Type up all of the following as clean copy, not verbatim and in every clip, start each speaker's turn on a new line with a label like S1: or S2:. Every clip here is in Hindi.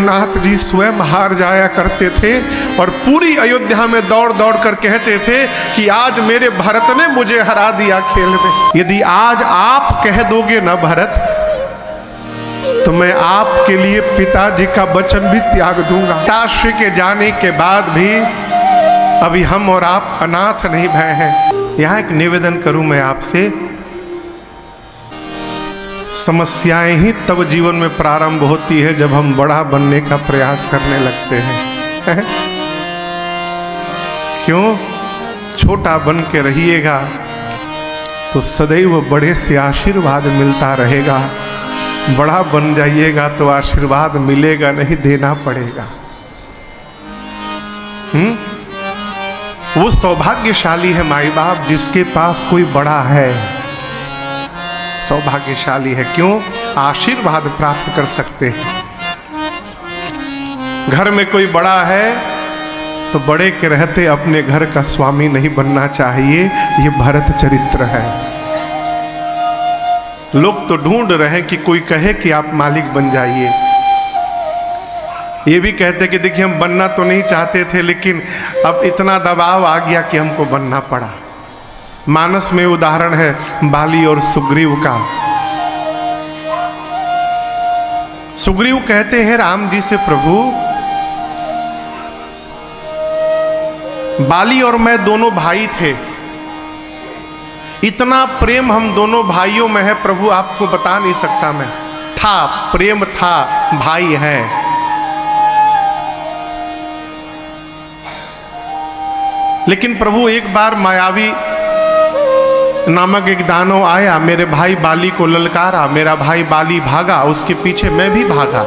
S1: रघुनाथ जी स्वयं हार जाया करते थे और पूरी अयोध्या में दौड़ दौड़ कर कहते थे कि आज मेरे भरत ने मुझे हरा दिया खेल में। यदि आज आप कह दोगे ना भरत, तो मैं आपके लिए पिताजी का वचन भी त्याग दूंगा। पिताश्री के जाने के बाद भी अभी हम और आप अनाथ नहीं भय हैं। यहाँ एक निवेदन करूं मैं आपसे, समस्याएं ही तब जीवन में प्रारंभ होती है जब हम बड़ा बनने का प्रयास करने लगते हैं। क्यों? छोटा बन के रहिएगा तो सदैव बड़े से आशीर्वाद मिलता रहेगा, बड़ा बन जाइएगा तो आशीर्वाद मिलेगा नहीं, देना पड़ेगा। वो सौभाग्यशाली है माई बाप जिसके पास कोई बड़ा है, सौभाग्यशाली है। क्यों? आशीर्वाद प्राप्त कर सकते हैं। घर में कोई बड़ा है तो बड़े के रहते अपने घर का स्वामी नहीं बनना चाहिए। ये भरत चरित्र है। लोग तो ढूंढ रहे हैं कि कोई कहे कि आप मालिक बन जाइए। ये भी कहते कि देखिए हम बनना तो नहीं चाहते थे, लेकिन अब इतना दबाव आ गया कि हमको बनना पड़ा। मानस में उदाहरण है बाली और सुग्रीव का। सुग्रीव कहते हैं राम जी से, प्रभु बाली और मैं दोनों भाई थे, इतना प्रेम हम दोनों भाइयों में है प्रभु, आपको बता नहीं सकता मैं। था, प्रेम था, भाई है। लेकिन प्रभु एक बार मायावी नामक एक दानव आया, मेरे भाई बाली को ललकारा, मेरा भाई बाली भागा, उसके पीछे मैं भी भागा।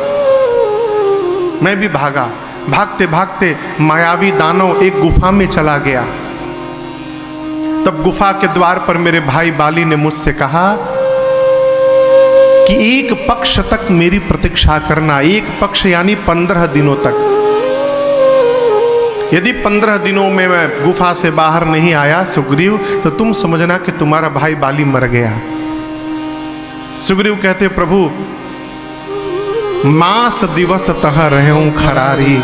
S1: भागते भागते मायावी दानव एक गुफा में चला गया। तब गुफा के द्वार पर मेरे भाई बाली ने मुझसे कहा कि एक पक्ष तक मेरी प्रतीक्षा करना। एक पक्ष यानी 15 दिनों तक। यदि 15 दिनों में मैं गुफा से बाहर नहीं आया सुग्रीव, तो तुम समझना कि तुम्हारा भाई बाली मर गया। सुग्रीव कहते, प्रभु मास दिवस तह रहूं खरारी।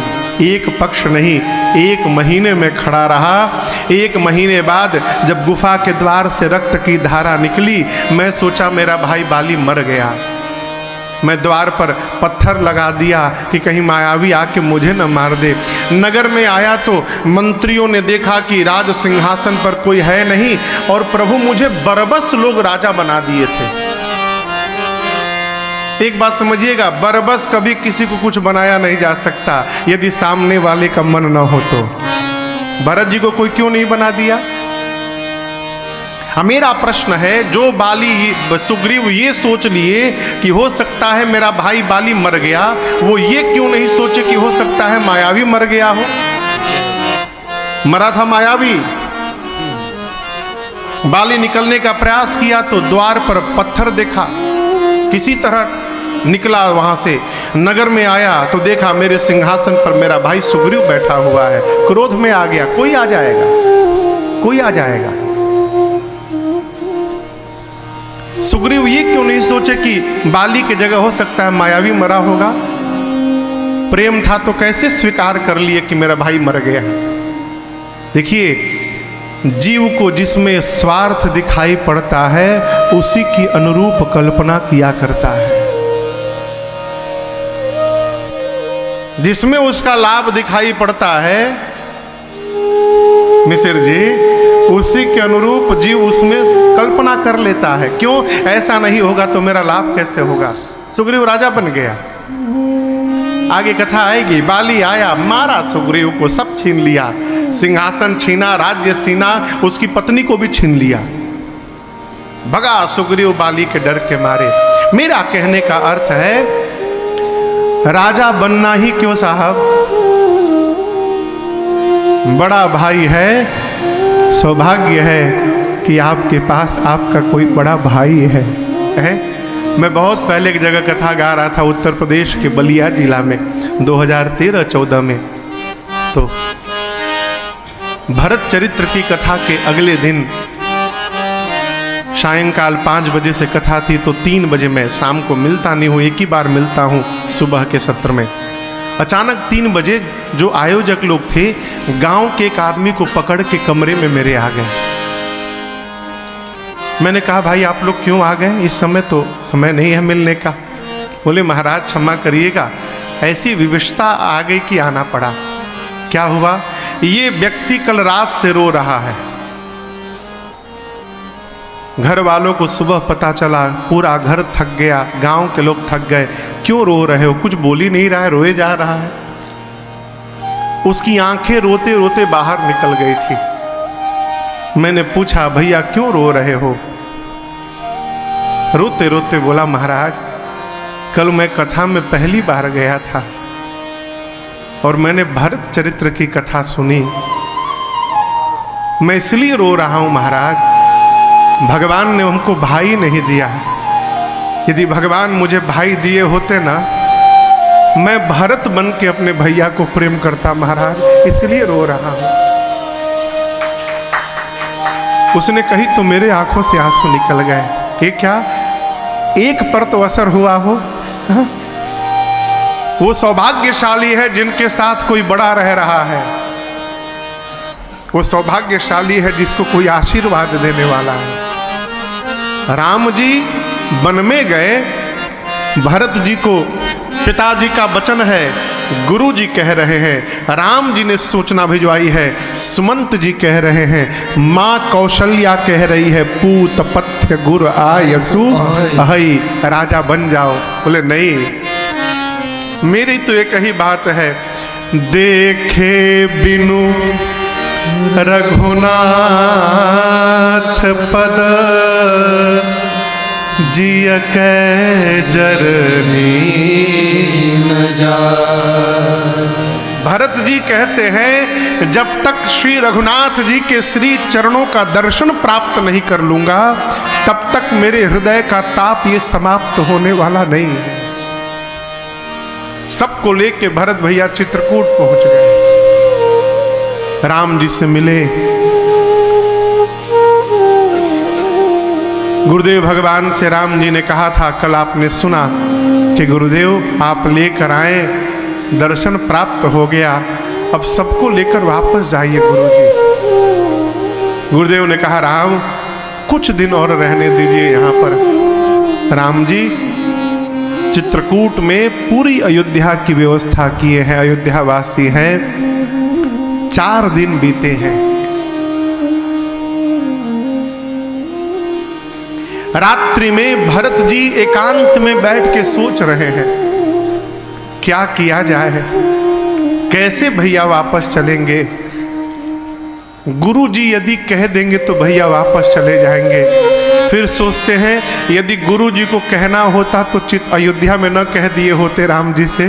S1: एक पक्ष नहीं, 1 महीने में खड़ा रहा। 1 महीने बाद जब गुफा के द्वार से रक्त की धारा निकली, मैं सोचा मेरा भाई बाली मर गया। मैं द्वार पर पत्थर लगा दिया कि कहीं मायावी आके मुझे न मार दे। नगर में आया तो मंत्रियों ने देखा कि राज सिंहासन पर कोई है नहीं, और प्रभु मुझे बरबस लोग राजा बना दिए थे। एक बात समझिएगा, बरबस कभी किसी को कुछ बनाया नहीं जा सकता यदि सामने वाले का मन न हो तो। भरत जी को कोई क्यों नहीं बना दिया? मेरा प्रश्न है, जो बाली सुग्रीव ये सोच लिए कि हो सकता है मेरा भाई बाली मर गया, वो ये क्यों नहीं सोचे कि हो सकता है मायावी मर गया हो? मरा था मायावी। बाली निकलने का प्रयास किया तो द्वार पर पत्थर देखा, किसी तरह निकला वहां से। नगर में आया तो देखा मेरे सिंहासन पर मेरा भाई सुग्रीव बैठा हुआ है। क्रोध में आ गया, कोई आ जाएगा, कोई आ जाएगा। सुग्रीव ये क्यों नहीं सोचे कि बाली की जगह हो सकता है मायावी मरा होगा? प्रेम था तो कैसे स्वीकार कर लिए कि मेरा भाई मर गया। देखिए, जीव को जिसमें स्वार्थ दिखाई पड़ता है उसी की अनुरूप कल्पना किया करता है। जिसमें उसका लाभ दिखाई पड़ता है मिसिर जी, उसी के अनुरूप जीव उसमें कल्पना कर लेता है। क्यों? ऐसा नहीं होगा तो मेरा लाभ कैसे होगा? सुग्रीव राजा बन गया। आगे कथा आएगी। बाली आया, मारा सुग्रीव को, सब छीन लिया, सिंहासन छीना, राज्य छीना, उसकी पत्नी को भी छीन लिया। भगा सुग्रीव बाली के डर के मारे। मेरा कहने का अर्थ है, राजा बनना ही क्यों साहब? बड़ा भाई है, सौभाग्य है कि आपके पास आपका कोई बड़ा भाई है। मैं बहुत पहले एक जगह कथा गा रहा था, उत्तर प्रदेश के बलिया जिला में 2013-14 में। तो भरत चरित्र की कथा के अगले दिन सायंकाल 5 बजे से कथा थी, तो 3 बजे मैं शाम को मिलता नहीं हूँ, एक ही बार मिलता हूँ सुबह के सत्र में। अचानक 3 बजे जो आयोजक लोग थे गांव के एक आदमी को पकड़ के कमरे में मेरे आ गए। मैंने कहा भाई आप लोग क्यों आ गए, इस समय तो समय नहीं है मिलने का। बोले महाराज क्षमा करिएगा, ऐसी विवशता आ गई कि आना पड़ा। क्या हुआ, ये व्यक्ति कल रात से रो रहा है। घर वालों को सुबह पता चला, पूरा घर थक गया, गांव के लोग थक गए। क्यों रो रहे हो, कुछ बोल ही नहीं रहा है, रोए जा रहा है। उसकी आंखें रोते रोते बाहर निकल गई थी। मैंने पूछा भैया क्यों रो रहे हो। रोते रोते बोला महाराज कल मैं कथा में पहली बार गया था और मैंने भरत चरित्र की कथा सुनी, मैं इसलिए रो रहा हूं महाराज। भगवान ने हमको भाई नहीं दिया, यदि भगवान मुझे भाई दिए होते ना, मैं भरत बन के अपने भैया को प्रेम करता महाराज, इसलिए रो रहा हूं। उसने कही तो मेरे आंखों से आंसू निकल गए। ये क्या, एक पर तो असर हुआ हो। हा? वो सौभाग्यशाली है जिनके साथ कोई बड़ा रह रहा है, वो सौभाग्यशाली है जिसको कोई आशीर्वाद देने वाला है। राम जी वन में गए, भरत जी को पिताजी का वचन है, गुरु जी कह रहे हैं, राम जी ने सूचना भिजवाई है, सुमंत जी कह रहे हैं, माँ कौशल्या कह रही है, पूत पथ्य गुर आयसु अहई, राजा बन जाओ। बोले नहीं, मेरी तो एक ही बात है, देखे बिनु रघुनाथ पद जिय कै जरनी न जाय। भरत जी कहते हैं जब तक श्री रघुनाथ जी के श्री चरणों का दर्शन प्राप्त नहीं कर लूंगा तब तक मेरे हृदय का ताप ये समाप्त होने वाला नहीं है। सबको लेके भरत भैया चित्रकूट पहुंच गए, राम जी से मिले। गुरुदेव भगवान से राम जी ने कहा था, कल आपने सुना कि गुरुदेव आप लेकर आए, दर्शन प्राप्त हो गया, अब सबको लेकर वापस जाइए गुरुजी। गुरुदेव ने कहा राम कुछ दिन और रहने दीजिए यहाँ पर। राम जी चित्रकूट में पूरी अयोध्या की व्यवस्था किए हैं, अयोध्या वासी हैं। 4 दिन बीते हैं। रात्रि में भरत जी एकांत में बैठ के सोच रहे हैं क्या किया जाए, कैसे भैया वापस चलेंगे। गुरु जी यदि कह देंगे तो भैया वापस चले जाएंगे। फिर सोचते हैं यदि गुरु जी को कहना होता तो अयोध्या में न कह दिए होते राम जी से।